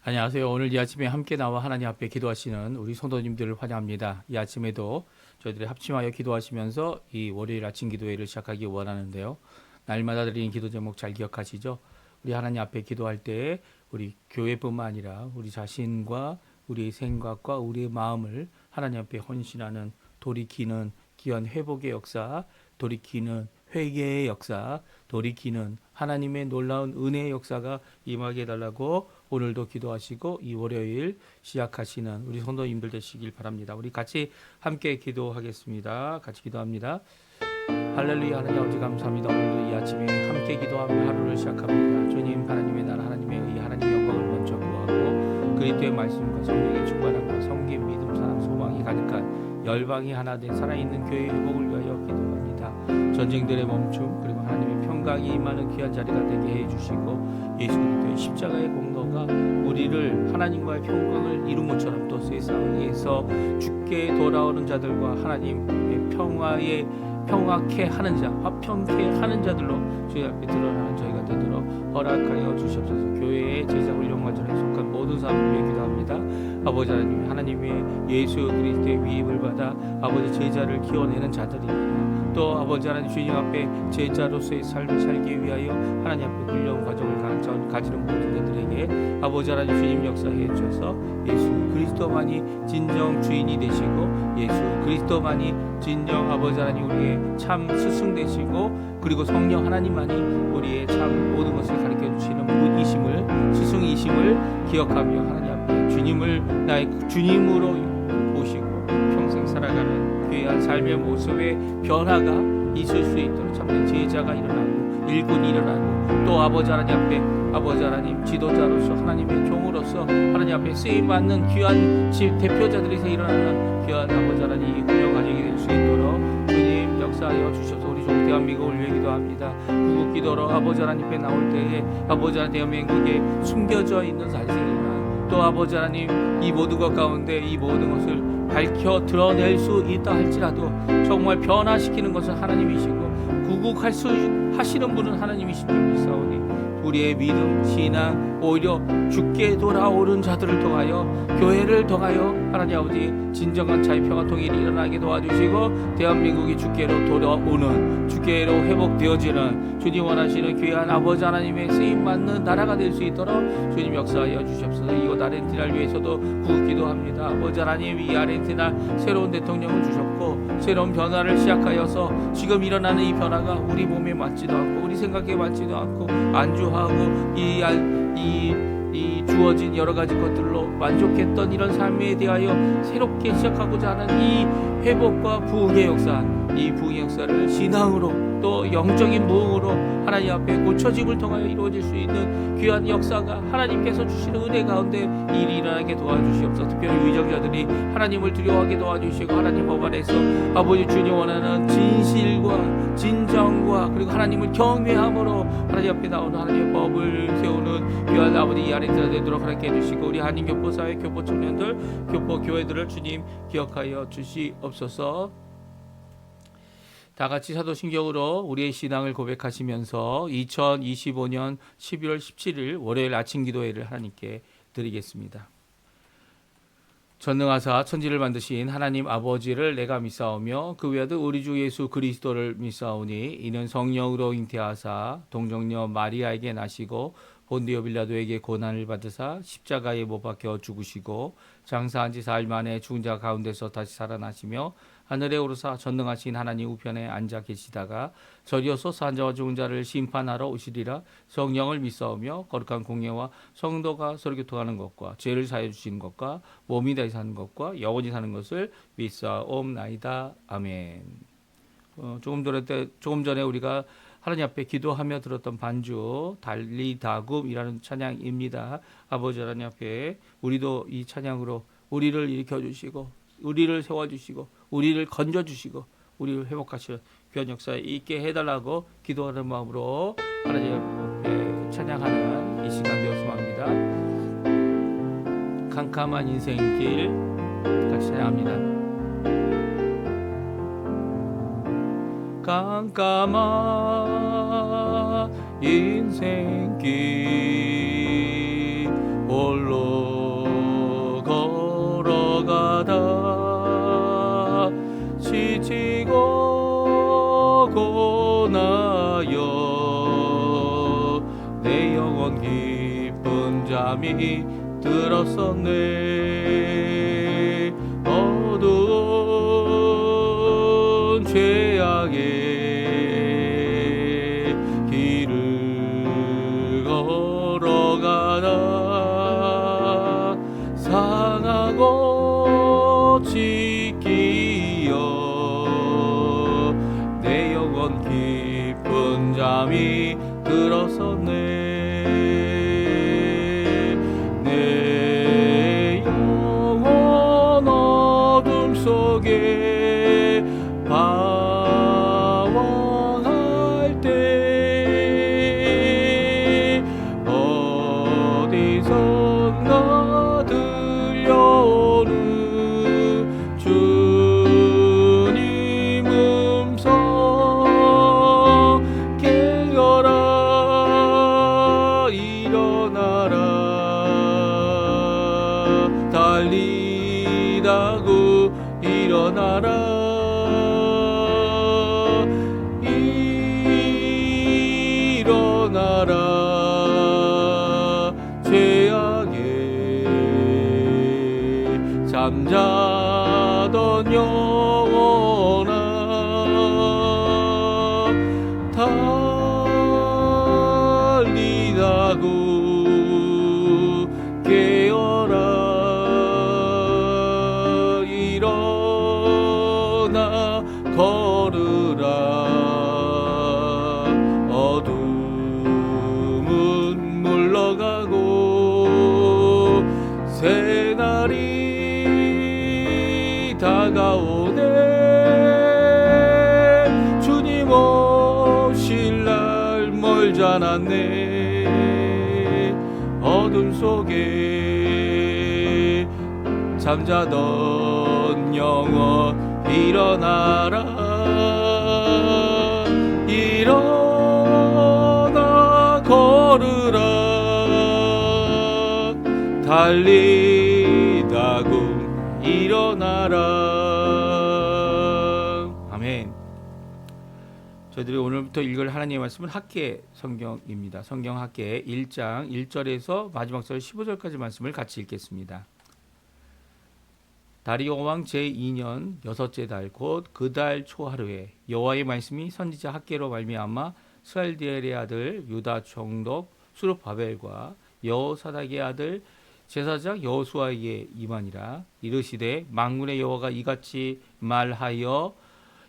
안녕하세요. 오늘 이 아침에 함께 나와 하나님 앞에 기도하시는 우리 성도님들을 환영합니다. 이 아침에도 저희들이 합심하여 기도하시면서 이 월요일 아침 기도회를 시작하기 원하는데요. 날마다 드리는 기도 제목 잘 기억하시죠? 우리 하나님 앞에 기도할 때 우리 교회뿐만 아니라 우리 자신과 우리의 생각과 우리의 마음을 하나님 앞에 헌신하는 돌이키는 귀한 회복의 역사, 돌이키는 회개의 역사, 돌이키는 하나님의 놀라운 은혜의 역사가 임하게 해달라고 오늘도 기도하시고 이 월요일 시작하시는 우리 성도님들 되시길 바랍니다. 우리 같이 함께 기도하겠습니다. 같이 기도합니다. 할렐루야. 하나님 아버지 감사합니다. 오늘도 이 아침에 함께 기도하며 하루를 시작합니다. 주님 하나님의 나라 하나님의 의 하나님의 영광을 먼저 구하고 그리스도의 말씀과 성령의 충만함과 성김 믿음 사랑 소망이 가득한 열방이 하나 된 살아있는 교회의 회복을 위하여 기도합니다. 전쟁들의 멈춤 그리고 하나님의 평강이 임하는 귀한 자리가 되게 해주시고 예수 그리스도의 십자가의 공로가 우리를 하나님과의 평강을 이룬 것처럼 또 세상에서 죽게 돌아오는 자들과 하나님의 평화케 하는 자, 화평케 하는 자들로 주의 앞에 드러나는 저희가 되도록 허락하여 주시옵소서. 교회의 제자 훈련과정에 속한 모든 사람을 위해 기도합니다. 아버지 하나님, 하나님의 예수 그리스도의 위임을 받아 아버지 제자를 키워내는 자들이며 또 아버지 하나님 주님 앞에 제자로서의 삶을 살기 위하여 하나님 앞에 훈련 과정을 가지는 모든 자들에게 아버지 하나님 주님 역사해 주셔서 예수 그리스도만이 진정 주인이 되시고 예수 그리스도만이 진정 아버지 하나님 우리의 참 스승 되시고 그리고 성령 하나님만이 우리의 참 모든 것을 가르쳐 주시는 분이심을 스승이심을 기억하며 하나님 앞에 주님을 나의 주님으로 보시고 평생 살아가는 귀한 삶의 모습의 변화가 있을 수 있도록 참된 제자가 일어나고 일꾼이 일어나고 또 아버지 하나님 앞에 아버지 하나님 지도자로서 하나님의 종으로서 하나님 앞에 쓰임받는 귀한 대표자들이 일어나는 귀한 아버지 하나님 훈련 가정이 될 수 있도록 주님 역사하여 주셔서 우리 종 대한민국을 위해 기도합니다. 구국 기도로 아버지 하나님 앞에 나올 때에 아버지 하나님 대한민국에 숨겨져 있는 사실이나 또 아버지 하나님 이 모든 것 가운데 이 모든 것을 밝혀 드러낼 수 있다 할지라도 정말 변화시키는 것은 하나님이시고 구국할 수 하시는 분은 하나님이신 줄 믿사오니 우리의 믿음, 신앙, 오히려 죽게 돌아오는 자들을 통하여 교회를 통하여 하나님 아버지 진정한 자유 평화 통일이 일어나게 도와주시고 대한민국이 주께로 돌아오는 주께로 회복되어지는 주님 원하시는 귀한 아버지 하나님의 쓰임받는 나라가 될 수 있도록 주님 역사하여 주시옵소서. 이곳 아르헨티나를 위해서도 구기도합니다. 아버지 하나님 이 아르헨티나 새로운 대통령을 주셨고 새로운 변화를 시작하여서 지금 일어나는 이 변화가 우리 몸에 맞지도 않고 우리 생각에 맞지도 않고 안주하고 이 주어진 여러 가지 것들로 만족했던 이런 삶에 대하여 새롭게 시작하고자 하는 이 회복과 부흥의 역사, 이 부흥의 역사를 신앙으로 또 영적인 부흥으로 하나님 앞에 고쳐짐을 통하여 이루어질 수 있는 귀한 역사가 하나님께서 주시는 은혜 가운데 일이 일어나게 도와주시옵소서. 특별히 위정자들이 하나님을 두려워하게 도와주시고 하나님 법 안에서 아버지 주님 원하는 진실과 진정과 그리고 하나님을 경외함으로 하나님 앞에 나오는 하나님의 법을 세우는 귀한 아버지 이 아르헨티나 되도록 하나님께 해주시고 우리 한인 교포사회 교포 청년들 교포 교회들을 주님 기억하여 주시옵소서. 다 같이 사도신경으로 우리의 신앙을 고백하시면서 2025년 12월 17일 월요일 아침 기도회를 하나님께 드리겠습니다. 전능하사 천지를 만드신 하나님 아버지를 내가 믿사오며 그 외아들 우리 주 예수 그리스도를 믿사오니 이는 성령으로 잉태하사 동정녀 마리아에게 나시고 본디오 빌라도에게 고난을 받으사 십자가에 못 박혀 죽으시고 장사한 지 4일 만에 죽은 자 가운데서 다시 살아나시며 하늘에 오르사 전능하신 하나님 우편에 앉아 계시다가 저리어서 산자와 죽은 자를 심판하러 오시리라. 성령을 믿사오며 거룩한 공예와 성도가 서로 교통하는 것과 죄를 사해 주시는 것과 몸이 다시 사는 것과 영원히 사는 것을 믿사옵나이다. 아멘. 조금 전에 우리가 하나님 앞에 기도하며 들었던 반주 달리다굼이라는 찬양입니다. 아버지 하나님 앞에 우리도 이 찬양으로 우리를 일으켜 주시고 우리를 세워주시고 우리를 건져주시고 우리를 회복하시는 귀한 역사에 있게 해달라고 기도하는 마음으로 하나님 앞에 찬양하는 이 시간 되었으면 합니다. 캄캄한 인생길 같이 찬양합니다. 깜깜한 인생길 홀로 잠이 들었었네. 어두운 죄악의 길을 걸어가다 상하고 지키어 내 영혼 깊은 잠이 들었었네. 내 영혼 어둠 속에 방황할 때 어디선가 들려오는 주님 음성 깨어라 일어나라 달리다고 일어나라 일어나라 죄악에 잠자던 영혼아 달리다고 깨어라 일어나 걸으라 어둠은 물러가고 새날이 다가오네. 주님 오실 날 멀지 않았네. 어둠 속에 잠자던 영혼 일어나라 일어나 걸으라 달리다금 일어나라. 아멘. 저희들이 오늘부터 읽을 하나님의 말씀은 학계 성경입니다. 성경 학계 1장 1절에서 마지막 절 15절까지 말씀을 같이 읽겠습니다. 다리오 왕 제2년 여섯째 달 곧 그 달 초하루에 여호와의 말씀이 선지자 학계로 말미암아 스알디엘의 아들 유다 총독 수룹바벨과 여호사닥의 아들 제사장 여호수아에게 임하니라. 이르시되 만군의 여호와가 이같이 말하여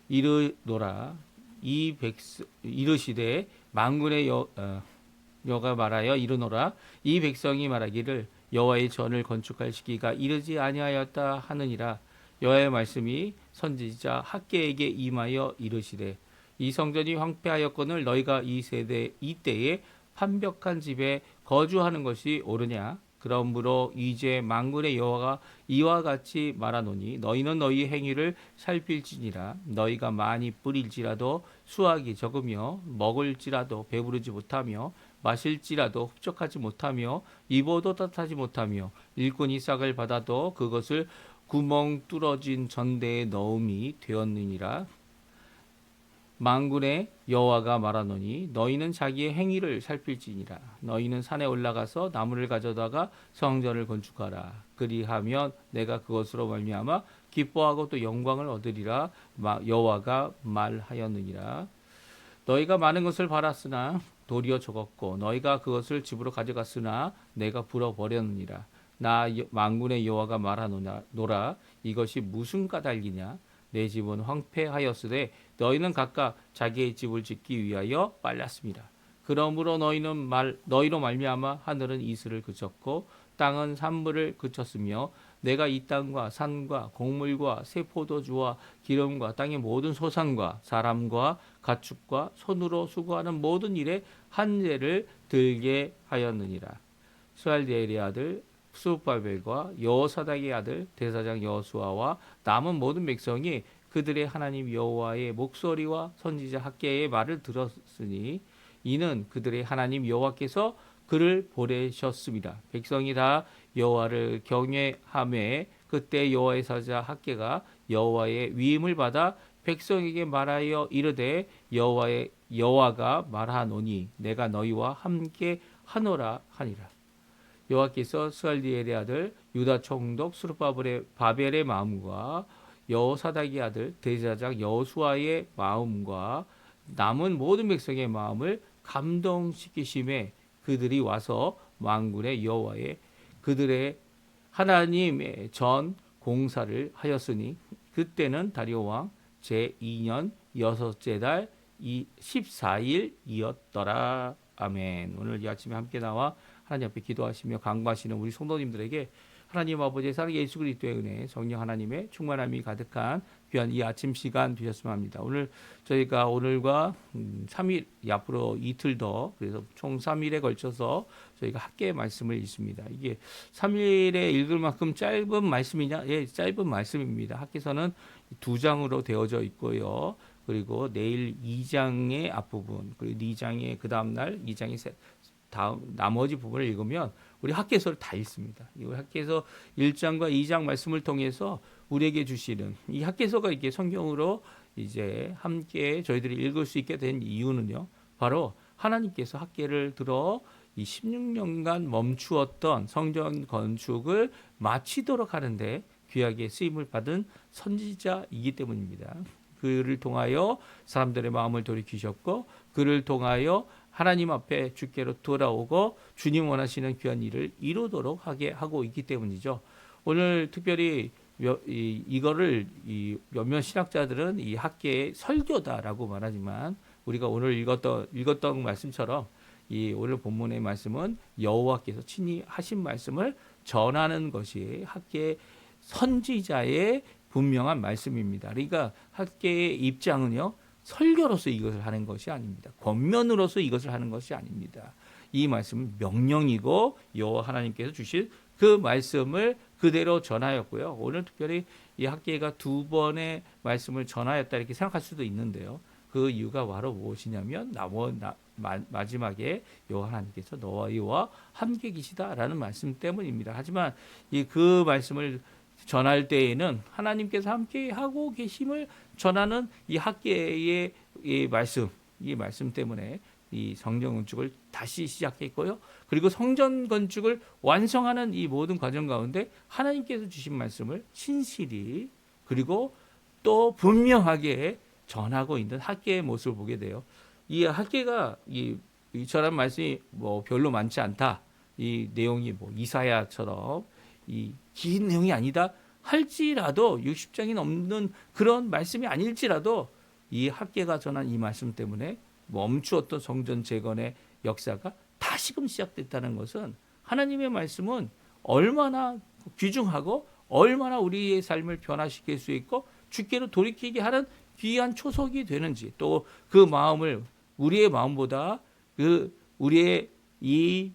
이르노라. 이르시되 만군의 여호와가 말하여 이르노라. 이 백성이 말하기를 여호와의 전을 건축할 시기가 이르지 아니하였다 하느니라. 여호와의 말씀이 선지자 학계에게 임하여 이르시되 이 성전이 황폐하였거늘 너희가 이때에 판벽한 집에 거주하는 것이 옳으냐. 그러므로 이제 만군의 여호와가 이와 같이 말하노니 너희는 너희 행위를 살필지니라. 너희가 많이 뿌릴지라도 수확이 적으며 먹을지라도 배부르지 못하며 마실지라도 흡족하지 못하며 입어도 따뜻하지 못하며 일꾼이 싹을 받아도 그것을 구멍 뚫어진 전대에 넣음이 되었느니라. 만군의 여호와가 말하노니 너희는 자기의 행위를 살필지니라. 너희는 산에 올라가서 나무를 가져다가 성전을 건축하라. 그리하면 내가 그것으로 말미암아 기뻐하고 또 영광을 얻으리라. 여호와가 말하였느니라. 너희가 많은 것을 바랐으나 도리어 적었고 너희가 그것을 집으로 가져갔으나 내가 불어버렸느니라. 나 만군의 여호와가 말하노라. 이것이 무슨 까닭이냐. 내 집은 황폐하였으되 너희는 각각 자기의 집을 짓기 위하여 빨랐습니다. 그러므로 너희로 말미암아 하늘은 이슬을 그쳤고 땅은 산물을 그쳤으며 내가 이 땅과 산과 곡물과 새 포도주와 기름과 땅의 모든 소산과 사람과 가축과 손으로 수고하는 모든 일에 한제를 들게 하였느니라. 스알디엘의 아들 수룹바벨과 여호사닥의 아들 대사장 여호수아와 남은 모든 백성이 그들의 하나님 여호와의 목소리와 선지자 학계의 말을 들었으니 이는 그들의 하나님 여호와께서 그를 보내셨습니다. 백성이 다 여호와를 경외하매 그때 여호와의 사자 학계가 여호와의 위임을 받아 백성에게 말하여 이르되 여호와가 말하노니 내가 너희와 함께 하노라 하니라. 여호와께서 스알디엘의 아들 유다 총독 스룹바벨의 마음과 여호사닥의 아들 대제사장 여호수아의 마음과 남은 모든 백성의 마음을 감동시키심에 그들이 와서 만군의 여호와의 그들의 하나님의 전 공사를 하였으니 그때는 다리오 왕 제2년 여섯째 달 14일이었더라. 아멘. 오늘 이 아침에 함께 나와 하나님 앞에 기도하시며 강구하시는 우리 성도님들에게 하나님 아버지의 사랑 예수 그리스도의 은혜, 성령 하나님의 충만함이 가득한 귀한 이 아침 시간 되셨으면 합니다. 오늘 저희가 오늘과 3일 앞으로 이틀 더 그래서 총 3일에 걸쳐서 저희가 학계의 말씀을 읽습니다. 이게 3일에 읽을 만큼 짧은 말씀이냐? 예, 짧은 말씀입니다. 학계서는 2장으로 되어져 있고요. 그리고 내일 2장의 앞부분, 그리고 2장의 그 다음 날 2장의 다음 나머지 부분을 읽으면 우리 학계서를 다 읽습니다. 이 학계서 1장과 2장 말씀을 통해서 우리에게 주시는 이 학계서가 이렇게 성경으로 이제 함께 저희들이 읽을 수 있게 된 이유는요. 바로 하나님께서 학계를 들어 이 16년간 멈추었던 성전 건축을 마치도록 하는데 귀하게 쓰임을 받은 선지자이기 때문입니다. 그를 통하여 사람들의 마음을 돌이키셨고 그를 통하여 하나님 앞에 주께로 돌아오고 주님 원하시는 귀한 일을 이루도록 하게 하고 있기 때문이죠. 오늘 특별히 이거를 몇몇 신학자들은 이 학계의 설교다라고 말하지만 우리가 오늘 읽었던 말씀처럼 이 오늘 본문의 말씀은 여호와께서 친히 하신 말씀을 전하는 것이 학계의 선지자의 분명한 말씀입니다. 그러니까 학계의 입장은요. 설교로서 이것을 하는 것이 아닙니다. 권면으로서 이것을 하는 것이 아닙니다. 이 말씀은 명령이고 여호와 하나님께서 주신 그 말씀을 그대로 전하였고요. 오늘 특별히 이 학계가 2번의 말씀을 전하였다 이렇게 생각할 수도 있는데요. 그 이유가 바로 무엇이냐면 마지막에 여호와 하나님께서 너와 이와 함께 계시다라는 말씀 때문입니다. 하지만 그 말씀을 전할 때에는 하나님께서 함께 하고 계심을 전하는 이 학계의 이 말씀 때문에 이 성전 건축을 다시 시작했고요. 그리고 성전 건축을 완성하는 이 모든 과정 가운데 하나님께서 주신 말씀을 신실히 그리고 또 분명하게 전하고 있는 학계의 모습을 보게 돼요. 이 학계가 이처럼 말씀이 뭐 별로 많지 않다. 이 내용이 뭐 이사야처럼 이 긴 내용이 아니다 할지라도 60장이 넘는 그런 말씀이 아닐지라도 이 학계가 전한 이 말씀 때문에 멈추었던 성전 재건의 역사가 다시금 시작됐다는 것은 하나님의 말씀은 얼마나 귀중하고 얼마나 우리의 삶을 변화시킬 수 있고 주께로 돌이키게 하는 귀한 초석이 되는지 또 그 마음을 우리의 마음보다 우리의 이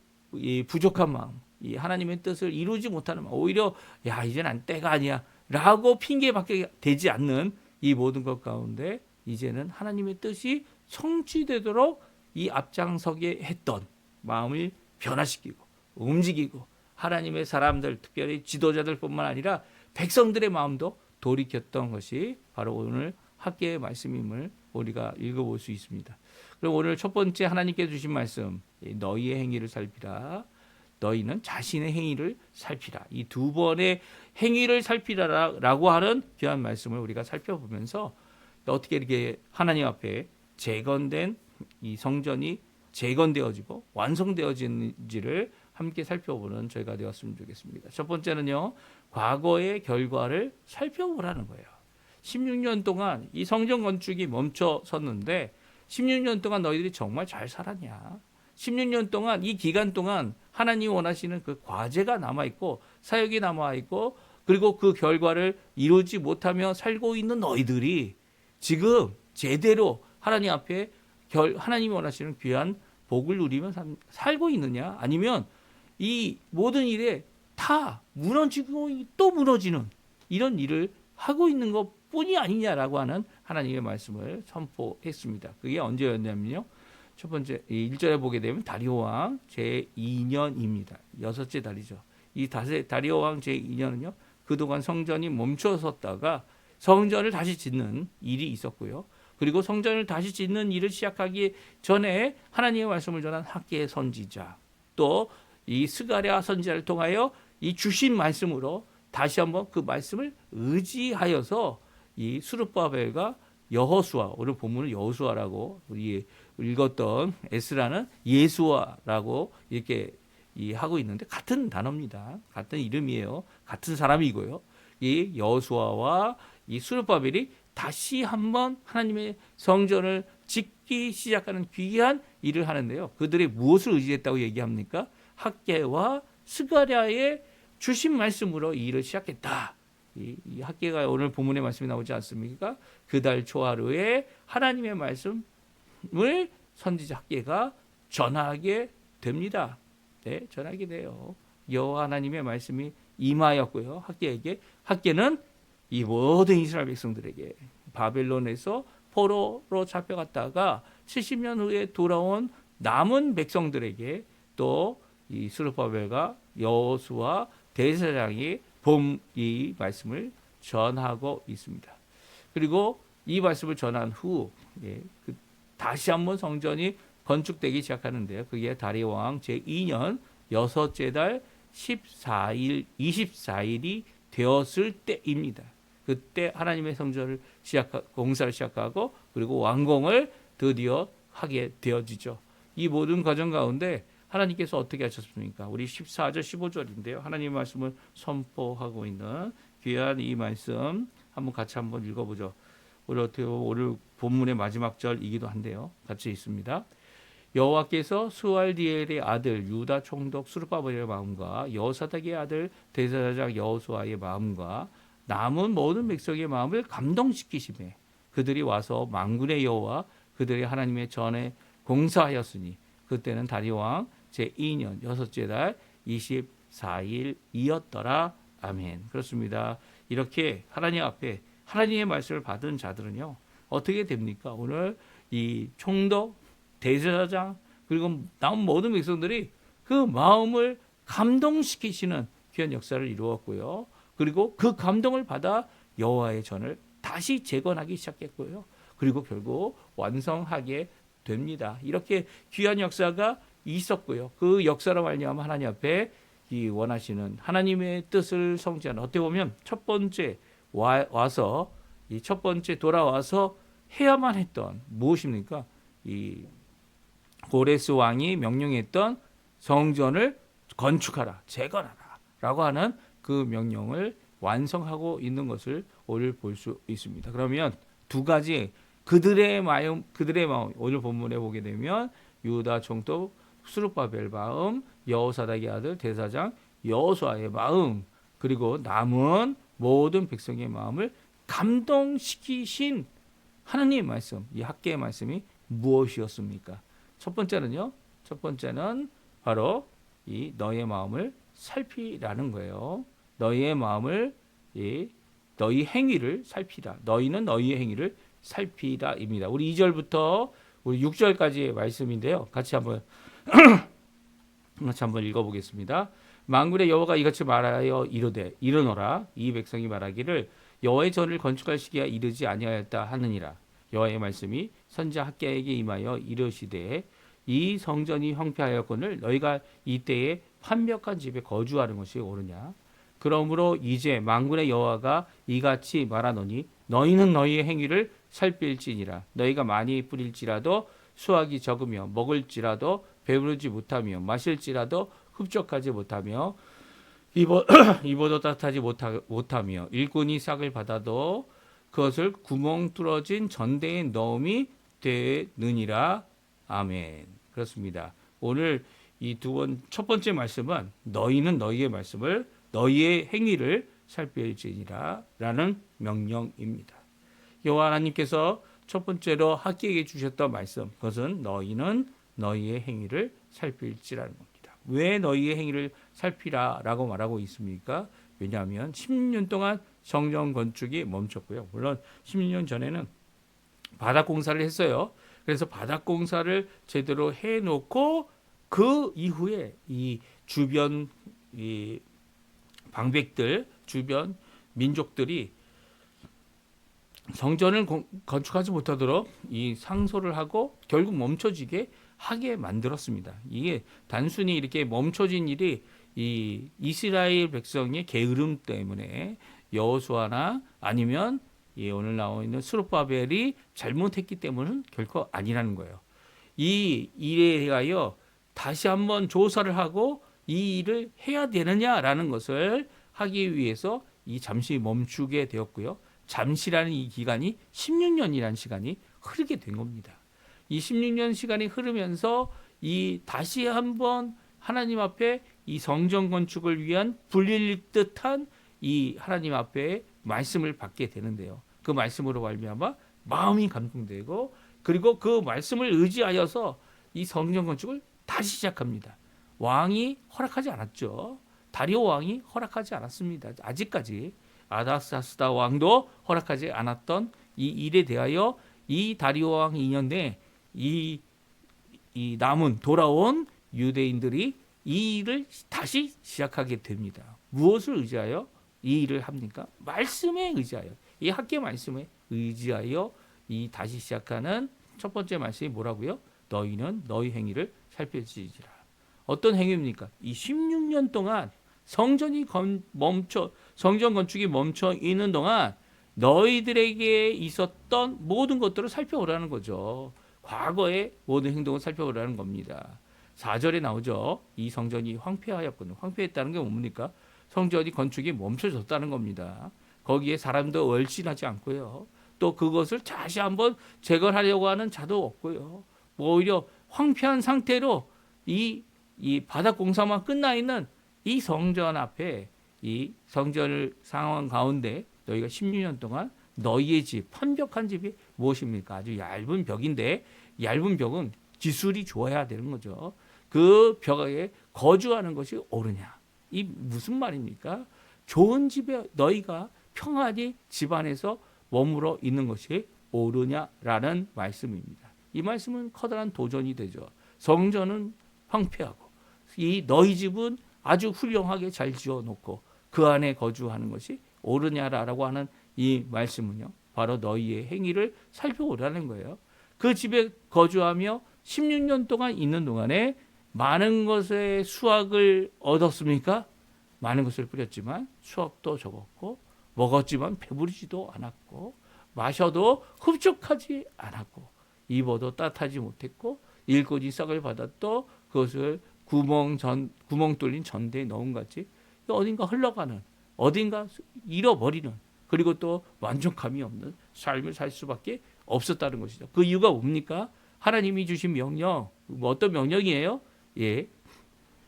부족한 마음 이 하나님의 뜻을 이루지 못하는 마음 오히려 이제는 때가 아니야 라고 핑계밖에 되지 않는 이 모든 것 가운데 이제는 하나님의 뜻이 성취되도록 이 앞장서게 했던 마음을 변화시키고 움직이고 하나님의 사람들 특별히 지도자들뿐만 아니라 백성들의 마음도 돌이켰던 것이 바로 오늘 학계의 말씀임을 우리가 읽어볼 수 있습니다. 그럼 오늘 첫 번째 하나님께 주신 말씀 너희의 행위를 살피라. 너희는 자신의 행위를 살피라. 이 2번의 행위를 살피라라고 하는 귀한 말씀을 우리가 살펴보면서 어떻게 이렇게 하나님 앞에 재건된 이 성전이 재건되어지고 완성되어지는지를 함께 살펴보는 저희가 되었으면 좋겠습니다. 첫 번째는요. 과거의 결과를 살펴보라는 거예요. 16년 동안 이 성전 건축이 멈춰섰는데 16년 동안 너희들이 정말 잘 살았냐? 16년 동안 이 기간 동안 하나님이 원하시는 그 과제가 남아있고 사역이 남아있고 그리고 그 결과를 이루지 못하며 살고 있는 너희들이 지금 제대로 하나님 앞에 하나님이 원하시는 귀한 복을 누리며 살고 있느냐 아니면 이 모든 일에 다 무너지고 또 무너지는 이런 일을 하고 있는 것뿐이 아니냐라고 하는 하나님의 말씀을 선포했습니다. 그게 언제였냐면요. 첫 번째 1절에 보게 되면 다리오 왕 제2년입니다. 여섯째 달이죠. 이 다리오 왕 제2년은요. 그동안 성전이 멈춰섰다가 성전을 다시 짓는 일이 있었고요. 그리고 성전을 다시 짓는 일을 시작하기 전에 하나님의 말씀을 전한 학계의 선지자 또 이 스가랴 선지자를 통하여 이 주신 말씀으로 다시 한번 그 말씀을 의지하여서 이 스룹바벨과 여호수아, 오늘 본문은 여호수아라고 우리 읽었던 에스라는 예수아라고 이렇게 하고 있는데 같은 단어입니다. 같은 이름이에요. 같은 사람이고요. 이 여호수아와 이 스룹바벨이 다시 한번 하나님의 성전을 짓기 시작하는 귀한 일을 하는데요. 그들이 무엇을 의지했다고 얘기합니까? 학개와 스가랴의 주신 말씀으로 이 일을 시작했다. 이 학개가 오늘 본문의 말씀이 나오지 않습니까? 그달 초하루에 하나님의 말씀을 선지자 학개가 전하게 됩니다. 네, 전하게 돼요. 여호와 하나님의 말씀이 임하였고요. 학개는 이 모든 이스라엘 백성들에게 바벨론에서 포로로 잡혀갔다가 70년 후에 돌아온 남은 백성들에게 또 이 스룹바벨과 여호수아 대제사장이 이 말씀을 전하고 있습니다. 그리고 이 말씀을 전한 후 다시 한번 성전이 건축되기 시작하는데요. 그게 다리오 왕 제2년 여섯째 달 24일이 되었을 때입니다. 그때 하나님의 성전을 공사를 시작하고 그리고 완공을 드디어 하게 되어지죠. 이 모든 과정 가운데 하나님께서 어떻게 하셨습니까? 우리 14절 15절인데요. 하나님의 말씀을 선포하고 있는 귀한 이 말씀 같이 한번 읽어보죠. 우리 어떻게 보면 오늘 본문의 마지막 절이기도 한데요. 같이 있습니다. 여호와께서 스알디엘의 아들 유다 총독 스룹바벨의 마음과 여호사닥의 아들 대제사장 여호수아의 마음과 남은 모든 백성의 마음을 감동시키시매 그들이 와서 만군의 여호와 그들이 하나님의 전에 공사하였으니 그때는 다리오 왕 제2년 여섯째 달 24일이었더라. 아멘. 그렇습니다. 이렇게 하나님 앞에 하나님의 말씀을 받은 자들은요 어떻게 됩니까? 오늘 이 총독 대제사장 그리고 남은 모든 백성들이 그 마음을 감동시키시는 귀한 역사를 이루었고요. 그리고 그 감동을 받아 여호와의 전을 다시 재건하기 시작했고요. 그리고 결국 완성하게 됩니다. 이렇게 귀한 역사가 있었고요. 그 역사로 말미암아 하나님 앞에 이 원하시는 하나님의 뜻을 성취하는 어떻게 보면 첫 번째 와서 이 첫 번째 돌아와서 해야만 했던 무엇입니까? 이 고레스 왕이 명령했던 성전을 건축하라, 재건하라라고 하는 그 명령을 완성하고 있는 것을 오늘 볼 수 있습니다. 그러면 두 가지 그들의 마음 오늘 본문에 보게 되면 유다 총독 스룹바벨 마음, 여호사닥의 아들 대사장 여호수아의 마음, 그리고 남은 모든 백성의 마음을 감동시키신 하나님의 말씀, 이 학개의 말씀이 무엇이었습니까? 첫 번째는 바로 이 너의 마음을 살피라는 거예요. 너희의 마음을 너희 행위를 살피라. 너희는 너희의 행위를 살피라입니다. 우리 2절부터 우리 6절까지의 말씀인데요. 같이 한번 읽어보겠습니다. 만군의 여호와가 이같이 말하여 이르되 이르노라 이 백성이 말하기를 여호와의 전을 건축할 시기가 이르지 아니하였다 하느니라. 여호와의 말씀이 선지자 학개에게 임하여 이르시되 이 성전이 황폐하였거늘 너희가 이때에 완벽한 집에 거주하는 것이 옳으냐. 그러므로 이제 만군의 여호와가 이같이 말하노니 너희는 너희의 행위를 살필지니라. 너희가 많이 뿌릴지라도 수확이 적으며 먹을지라도 배부르지 못하며 마실지라도 흡족하지 못하며 입어도 따뜻하지 못하며 일꾼이 싹을 받아도 그것을 구멍 뚫어진 전대에 넣음이 되느니라. 아멘. 그렇습니다. 오늘 이 첫 번째 말씀은 너희는 너희의 말씀을 너희의 행위를 살필지니라 라는 명령입니다. 여호와 하나님께서 첫 번째로 학개에게 주셨던 말씀, 그것은 너희는 너희의 행위를 살필지라는 겁니다. 왜 너희의 행위를 살피라라고 말하고 있습니까? 왜냐하면 16년 동안 성전 건축이 멈췄고요. 물론 16년 전에는 바닥 공사를 했어요. 그래서 바닥 공사를 제대로 해놓고 그 이후에 이 주변 이 방백들, 주변 민족들이 성전을 건축하지 못하도록 이 상소를 하고 결국 멈춰지게 하게 만들었습니다. 이게 단순히 이렇게 멈춰진 일이 이 이스라엘 백성의 게으름 때문에 여호수아나 아니면 오늘 나와 있는 스룹바벨이 잘못했기 때문은 결코 아니라는 거예요. 이 일에 대하여 다시 한번 조사를 하고 이 일을 해야 되느냐라는 것을 하기 위해서 이 잠시 멈추게 되었고요. 잠시라는 이 기간이 16년이라는 시간이 흐르게 된 겁니다. 이 16년 시간이 흐르면서 이 다시 한번 하나님 앞에 이 성전 건축을 위한 불릴 듯한 이 하나님 앞에 말씀을 받게 되는데요. 그 말씀으로 말미암아 마음이 감동되고 그리고 그 말씀을 의지하여서 이 성전 건축을 다시 시작합니다. 왕이 허락하지 않았죠. 다리오 왕이 허락하지 않았습니다. 아직까지 아닥사스다 왕도 허락하지 않았던 이 일에 대하여 이 다리오 왕 2년 내에 이 남은 돌아온 유대인들이 이 일을 다시 시작하게 됩니다. 무엇을 의지하여 이 일을 합니까? 말씀에 의지하여, 이 학계 말씀에 의지하여 이 다시 시작하는 첫 번째 말씀이 뭐라고요? 너희는 너희 행위를 살펴지지라. 어떤 행위입니까? 이 16년 동안 성전 건축이 멈춰 있는 동안 너희들에게 있었던 모든 것들을 살펴보라는 거죠. 과거의 모든 행동을 살펴보라는 겁니다. 4절에 나오죠. 이 성전이 황폐하였거든. 황폐했다는 게 뭡니까? 성전이 건축이 멈춰졌다는 겁니다. 거기에 사람도 얼씬하지 않고요. 또 그것을 다시 한번 재건하려고 하는 자도 없고요. 오히려 황폐한 상태로 이 바닥 공사만 끝나 있는 이 성전 앞에 이 성전을 상황 가운데 너희가 16년 동안 너희의 집, 완벽한 집이 무엇입니까? 아주 얇은 벽인데 얇은 벽은 기술이 좋아야 되는 거죠. 그 벽에 거주하는 것이 옳으냐? 이 무슨 말입니까? 좋은 집에 너희가 평안히 집안에서 머물러 있는 것이 옳으냐라는 말씀입니다. 이 말씀은 커다란 도전이 되죠. 성전은 황폐하고 이 너희 집은 아주 훌륭하게 잘 지어놓고 그 안에 거주하는 것이 옳으냐라고 하는 이 말씀은요. 바로 너희의 행위를 살펴보라는 거예요. 그 집에 거주하며 16년 동안 있는 동안에 많은 것의 수확을 얻었습니까? 많은 것을 뿌렸지만 수확도 적었고 먹었지만 배부르지도 않았고 마셔도 흡족하지 않았고 입어도 따뜻하지 못했고 일꾼이 싹을 받았도 그것을 구멍 뚫린 전대에 넣은 같이 어딘가 흘러가는 어딘가 잃어버리는 그리고 또 만족감이 없는 삶을 살 수밖에 없었다는 것이죠. 그 이유가 뭡니까? 하나님이 주신 명령, 어떤 명령이에요? 예,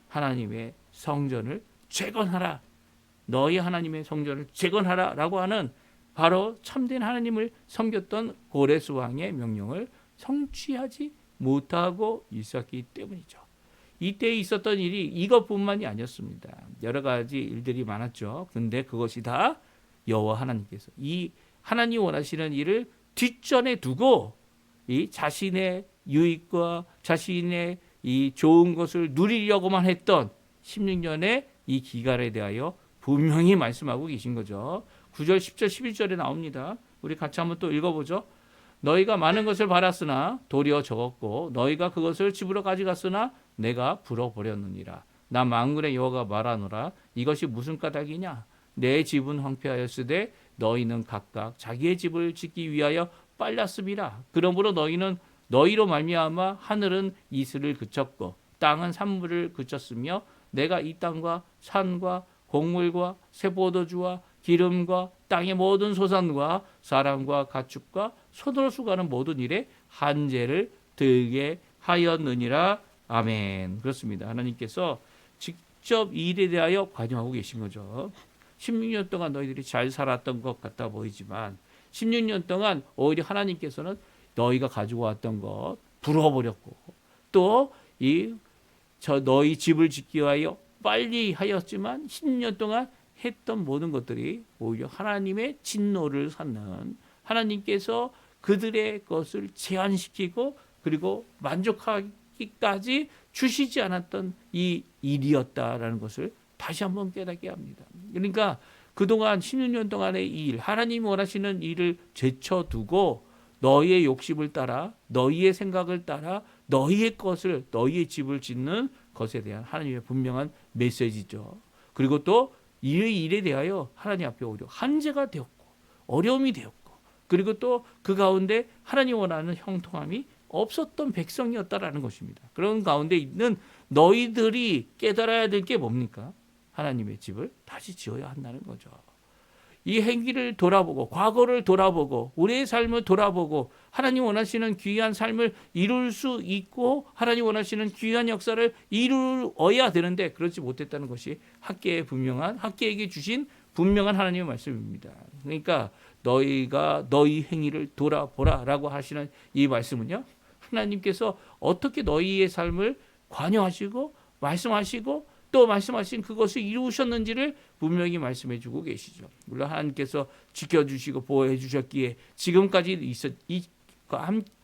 하나님의 성전을 재건하라. 너희 하나님의 성전을 재건하라 라고 하는 바로 참된 하나님을 섬겼던 고레스 왕의 명령을 성취하지 못하고 있었기 때문이죠. 이때 있었던 일이 이것뿐만이 아니었습니다. 여러 가지 일들이 많았죠. 근데 그것이 다 여호와 하나님께서 이 하나님 원하시는 일을 뒷전에 두고 이 자신의 유익과 자신의 이 좋은 것을 누리려고만 했던 16년의 이 기간에 대하여 분명히 말씀하고 계신 거죠. 9절, 10절, 11절에 나옵니다. 우리 같이 한번 또 읽어보죠. 너희가 많은 것을 바랐으나 도리어 적었고 너희가 그것을 집으로 가져갔으나 내가 불어버렸느니라. 나 만군의 여호와가 말하노라. 이것이 무슨 까닭이냐? 내 집은 황폐하였으되 너희는 각각 자기의 집을 짓기 위하여 빨랐음이라. 그러므로 너희는 너희로 말미암아 하늘은 이슬을 그쳤고 땅은 산물을 그쳤으며 내가 이 땅과 산과 곡물과 새포도주와 기름과 땅의 모든 소산과 사람과 가축과 손으로 수고하는 모든 일에 한재를 들게 하였느니라. 아멘. 그렇습니다. 하나님께서 직접 이 일에 대하여 관여하고 계신 거죠. 16년 동안 너희들이 잘 살았던 것 같아 보이지만 16년 동안 오히려 하나님께서는 너희가 가지고 왔던 것 불어버렸고 또 너희 집을 짓기 위하여 빨리 하였지만 16년 동안 했던 모든 것들이 오히려 하나님의 진노를 샀는 하나님께서 그들의 것을 제한시키고 그리고 만족하기까지 주시지 않았던 이 일이었다라는 것을 다시 한번 깨닫게 합니다. 그러니까 그동안 16년 동안의 이 일, 하나님이 원하시는 일을 제쳐두고 너희의 욕심을 따라 너희의 생각을 따라 너희의 것을 너희의 집을 짓는 것에 대한 하나님의 분명한 메시지죠. 그리고 또 이 일에 대하여 하나님 앞에 오히려 한계가 되었고 어려움이 되었고 그리고 또 그 가운데 하나님 원하는 형통함이 없었던 백성이었다라는 것입니다. 그런 가운데 있는 너희들이 깨달아야 될 게 뭡니까? 하나님의 집을 다시 지어야 한다는 거죠. 이 행위를 돌아보고 과거를 돌아보고 우리의 삶을 돌아보고 하나님 원하시는 귀한 삶을 이룰 수 있고 하나님 원하시는 귀한 역사를 이루어야 되는데 그렇지 못했다는 것이 학계에게 주신 분명한 하나님의 말씀입니다. 그러니까 너희가 너희 행위를 돌아보라라고 하시는 이 말씀은요. 하나님께서 어떻게 너희의 삶을 관여하시고 말씀하시고 또 말씀하신 그것을 이루셨는지를 분명히 말씀해 주고 계시죠. 물론 하나님께서 지켜주시고 보호해 주셨기에 지금까지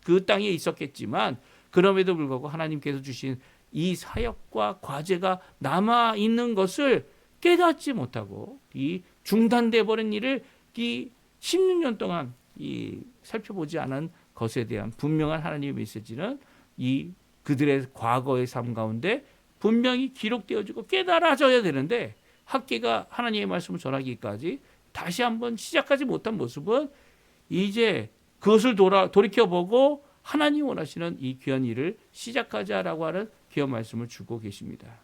그 땅에 있었겠지만 그럼에도 불구하고 하나님께서 주신 이 사역과 과제가 남아있는 것을 깨닫지 못하고 이 중단돼 버린 일을 이 16년 동안 살펴보지 않은 것에 대한 분명한 하나님의 메시지는 이 그들의 과거의 삶 가운데 분명히 기록되어지고 깨달아져야 되는데 학계가 하나님의 말씀을 전하기까지 다시 한번 시작하지 못한 모습은 이제 그것을 돌이켜보고 하나님 원하시는 이 귀한 일을 시작하자라고 하는 귀한 말씀을 주고 계십니다.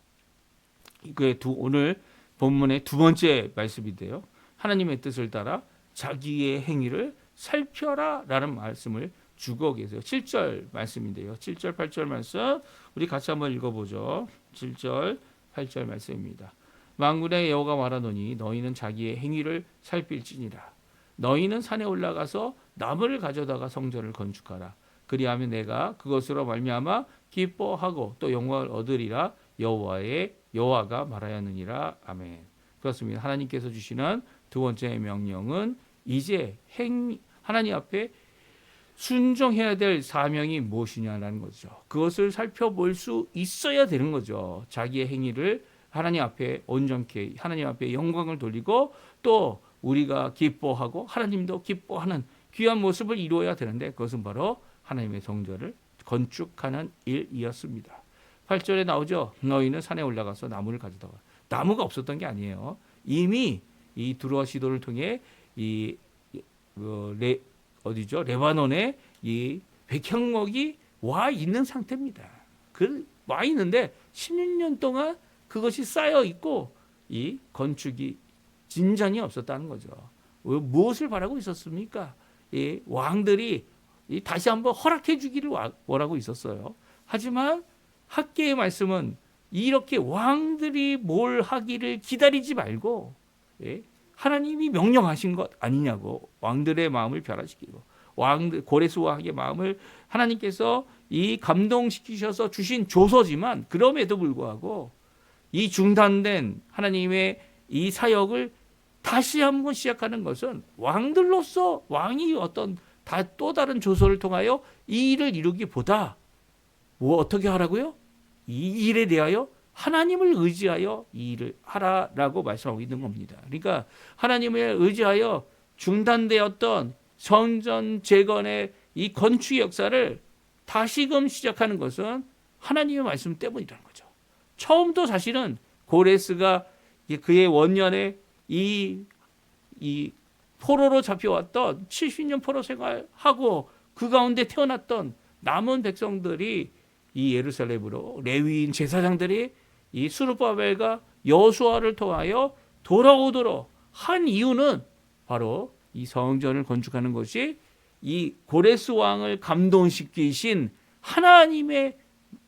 오늘 본문의 두 번째 말씀인데요. 하나님의 뜻을 따라 자기의 행위를 살펴라 라는 말씀을 주고 계세요. 7절 말씀인데요. 7절 8절 말씀 우리 같이 한번 읽어보죠. 7절 8절 말씀입니다. 만군의 여호와가 말하노니 너희는 자기의 행위를 살필지니라. 너희는 산에 올라가서 나무를 가져다가 성전을 건축하라. 그리하면 내가 그것으로 말미암아 기뻐하고 또 영광을 얻으리라. 여호와가 말하였느니라. 아멘. 그렇습니다. 하나님께서 주시는 두 번째 명령은 이제 하나님 앞에 순종해야 될 사명이 무엇이냐라는 거죠. 그것을 살펴볼 수 있어야 되는 거죠. 자기의 행위를 하나님 앞에 온전케 하나님 앞에 영광을 돌리고 또 우리가 기뻐하고 하나님도 기뻐하는 귀한 모습을 이루어야 되는데 그것은 바로 하나님의 성전을 건축하는 일이었습니다. 8절에 나오죠. 너희는 산에 올라가서 나무를 가져다가 나무가 없었던 게 아니에요. 이미 이 두루와 시도를 통해 레바논에 이 백향목이 와 있는 상태입니다. 와 있는데 16년 동안 그것이 쌓여 있고 이 건축이 진전이 없었다는 거죠. 무엇을 바라고 있었습니까? 이 왕들이 다시 한번 허락해 주기를 원하고 있었어요. 하지만 학계의 말씀은 이렇게 왕들이 뭘 하기를 기다리지 말고 하나님이 명령하신 것 아니냐고 왕들의 마음을 변화시키고 고레스 왕의 마음을 하나님께서 이 감동시키셔서 주신 조서지만 그럼에도 불구하고 이 중단된 하나님의 이 사역을 다시 한번 시작하는 것은 왕들로서 왕이 또 다른 조서를 통하여 이 일을 이루기보다 어떻게 하라고요? 이 일에 대하여 하나님을 의지하여 이 일을 하라라고 말씀하고 있는 겁니다. 그러니까 하나님을 의지하여 중단되었던 성전 재건의 이 건축 역사를 다시금 시작하는 것은 하나님의 말씀 때문이라는 거죠. 처음도 사실은 고레스가 그의 원년에 이 포로로 잡혀왔던 70년 포로 생활하고 그 가운데 태어났던 남은 백성들이 이 예루살렘으로 레위인 제사장들이 이 스룹바벨과 여호수아를 통하여 돌아오도록 한 이유는 바로 이 성전을 건축하는 것이 이 고레스 왕을 감동시키신 하나님의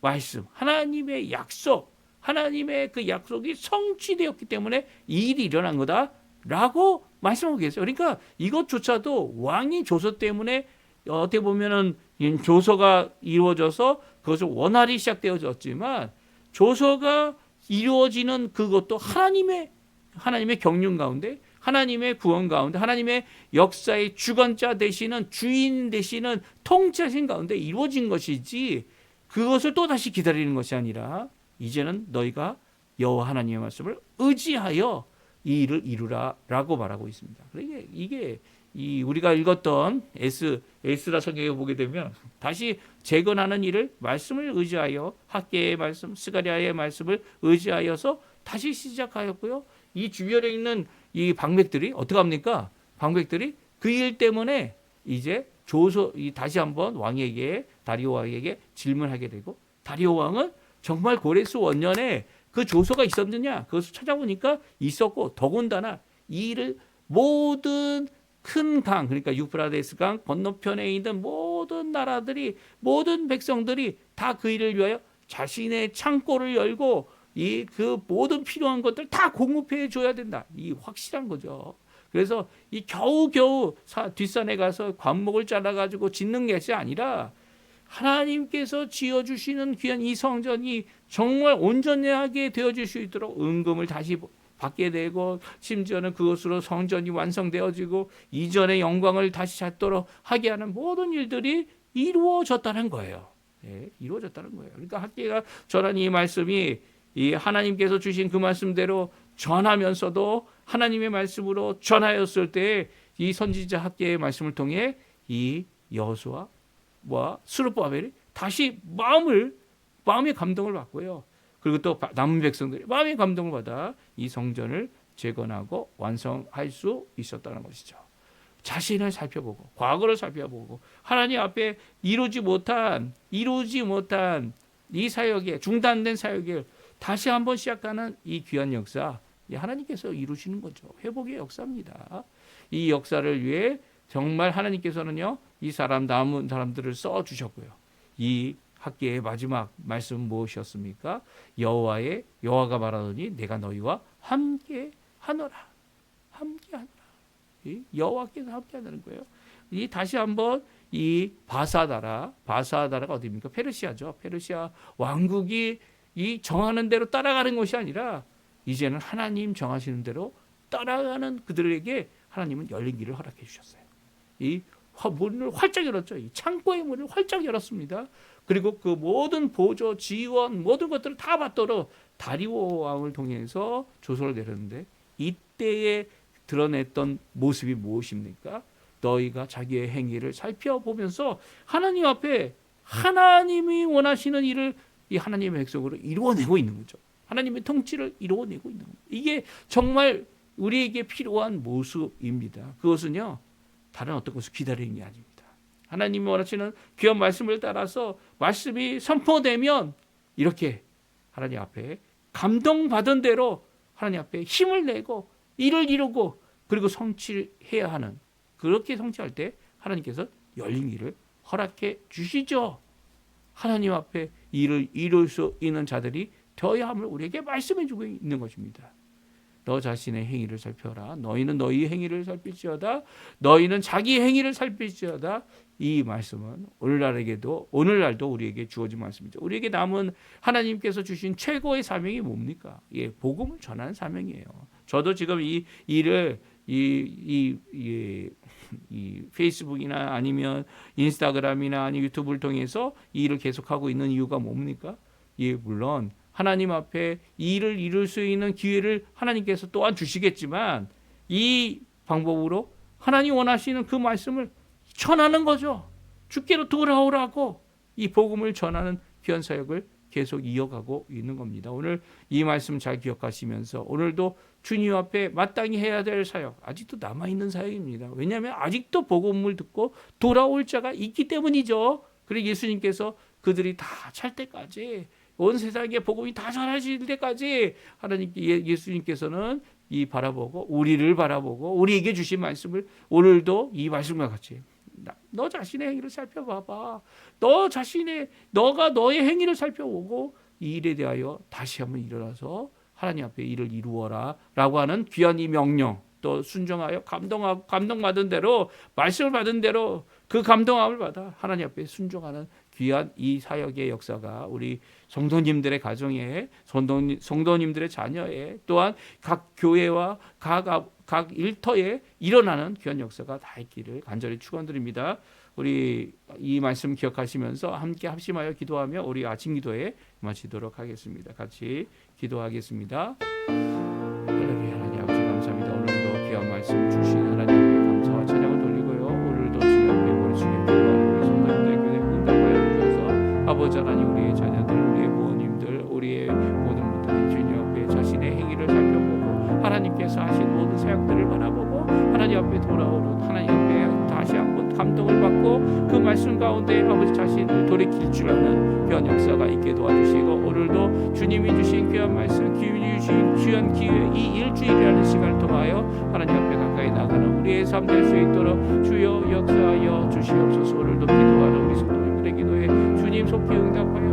말씀, 하나님의 약속, 하나님의 그 약속이 성취되었기 때문에 이 일이 일어난 거다라고 말씀하고 계세요. 그러니까 이것조차도 왕이 조서 때문에 어떻게 보면은 조서가 이루어져서 그것을 원활히 시작되어졌지만 조서가 이루어지는 그것도 하나님의 경륜 가운데 하나님의 구원 가운데 하나님의 역사의 주관자 되시는 주인 되시는 통치하신 가운데 이루어진 것이지 그것을 또다시 기다리는 것이 아니라 이제는 너희가 여호와 하나님의 말씀을 의지하여 이 일을 이루라라고 말하고 있습니다. 이게 이 우리가 읽었던 에스라 성경에 보게 되면 다시 재건하는 일을 말씀을 의지하여 학계의 말씀, 스가랴의 말씀을 의지하여서 다시 시작하였고요. 이 주변에 있는 이 방백들이 어떻게 합니까? 방백들이 그 일 때문에 이제 다시 한번 왕에게 다리오 왕에게 질문하게 되고 다리오 왕은 정말 고레스 원년에 그 조서가 있었느냐? 그것을 찾아보니까 있었고 더군다나 이 일을 모든 큰 강 그러니까 유프라데스 강 건너편에 있는 모든 나라들이 모든 백성들이 다 그 일을 위하여 자신의 창고를 열고 그 모든 필요한 것들 다 공급해 줘야 된다. 이 확실한 거죠. 그래서 이 겨우겨우 뒷산에 가서 관목을 잘라가지고 짓는 것이 아니라 하나님께서 지어주시는 귀한 이 성전이 정말 온전하게 되어질 수 있도록 은금을 다시 받게 되고 심지어는 그것으로 성전이 완성되어지고 이전의 영광을 다시 찾도록 하게 하는 모든 일들이 이루어졌다는 거예요. 예, 이루어졌다는 거예요. 그러니까 학계가 전한 이 말씀이 이 하나님께서 주신 그 말씀대로 전하면서도 하나님의 말씀으로 전하였을 때 이 선지자 학계의 말씀을 통해 이 여호수아와 스룹바벨이 다시 마음의 감동을 받고요. 그리고 또 남은 백성들이 마음의 감동을 받아 이 성전을 재건하고 완성할 수 있었다는 것이죠. 자신을 살펴보고 과거를 살펴보고 하나님 앞에 이루지 못한 이 사역에 중단된 사역을 다시 한번 시작하는 이 귀한 역사, 하나님께서 이루시는 거죠. 회복의 역사입니다. 이 역사를 위해 정말 하나님께서는요, 이 남은 사람들을 써 주셨고요. 이 학계의 마지막 말씀 무엇이었습니까? 여호와가 말하더니 내가 너희와 함께 하노라. 함께 하노라. 여호와께서 함께 하는 거예요. 다시 한번 이 바사다라가 어디입니까? 페르시아죠. 페르시아 왕국이 이 정하는 대로 따라가는 것이 아니라 이제는 하나님 정하시는 대로 따라가는 그들에게 하나님은 열린 길을 허락해 주셨어요. 이 문을 활짝 열었죠. 이 창고의 문을 활짝 열었습니다. 그리고 그 모든 보조, 지원, 모든 것들을 다 받도록 다리오 왕을 통해서 조서를 내렸는데 이때에 드러냈던 모습이 무엇입니까? 너희가 자기의 행위를 살펴보면서 하나님 앞에 하나님이 원하시는 일을 이 하나님의 백성으로 이루어내고 있는 거죠. 하나님의 통치를 이루어내고 있는 겁니다. 이게 정말 우리에게 필요한 모습입니다. 그것은요, 다른 어떤 것을 기다리는 게 아닙니다. 하나님이 원하시는 귀한 말씀을 따라서 말씀이 선포되면 이렇게 하나님 앞에 감동받은 대로 하나님 앞에 힘을 내고 일을 이루고 그리고 성취해야 하는, 그렇게 성취할 때 하나님께서 열린 길을 허락해 주시죠. 하나님 앞에 일을 이룰 수 있는 자들이 되어야 함을 우리에게 말씀해 주고 있는 것입니다. 너 자신의 행위를 살펴라. 너희는 너희 행위를 살필지어다. 너희는 자기 행위를 살필지어다. 이 말씀은 오늘날도 우리에게 주어진 말씀이죠. 우리에게 남은 하나님께서 주신 최고의 사명이 뭡니까? 예, 복음을 전하는 사명이에요. 저도 지금 이 일을 이 페이스북이나 아니면 인스타그램이나 아니면 유튜브를 통해서 이 일을 계속하고 있는 이유가 뭡니까? 예, 물론 하나님 앞에 이 일을 이룰 수 있는 기회를 하나님께서 또한 주시겠지만 이 방법으로 하나님 원하시는 그 말씀을 전하는 거죠. 주께로 돌아오라고 이 복음을 전하는 귀한 사역을 계속 이어가고 있는 겁니다. 오늘 이 말씀 잘 기억하시면서 오늘도 주님 앞에 마땅히 해야 될 사역, 아직도 남아있는 사역입니다. 왜냐하면 아직도 복음을 듣고 돌아올 자가 있기 때문이죠. 그리고 예수님께서 그들이 다 찰 때까지, 온 세상에 복음이 다 전해질 때까지 예수님께서는 우리를 바라보고 우리에게 주신 말씀을 오늘도 이 말씀과 같이 너 자신의 행위를 살펴봐봐. 너가 너의 행위를 살펴보고 이 일에 대하여 다시 한번 일어나서 하나님 앞에 일을 이루어라 라고 하는 귀한 이 명령, 또 순종하여 감동받은 대로, 말씀을 받은 대로 그 감동함을 받아 하나님 앞에 순종하는 귀한 이 사역의 역사가 우리 성도님들의 가정에, 성도님들의 자녀에, 또한 각 교회와 각 일터에 일어나는 귀한 역사가 다 있기를 간절히 축원드립니다. 우리 이 말씀 기억하시면서 함께 합심하여 기도하며 우리 아침 기도에 마치도록 하겠습니다. 같이 기도하겠습니다. 할렐루야. 하나님 아버지 감사합니다. 오늘도 귀한 말씀 주신 하나님 앞에 감사와 찬양을 통해서 하신 모든 사역들을 바라보고 하나님 앞에 돌아오는 하나님 앞에 다시 한번 감동을 받고 그 말씀 가운데 아버지 자신을 돌이킬 줄 아는 귀한 역사가 있게 도와주시고 오늘도 주님이 주신 귀한 말씀, 주님이 주신 귀한 기회, 이 일주일이라는 시간을 통하여 하나님 앞에 가까이 나가는 우리의 삶 될 수 있도록 주여 역사하여 주시옵소서. 오늘도 기도하는 우리 성도님들의 기도에 주님 속히 응답하여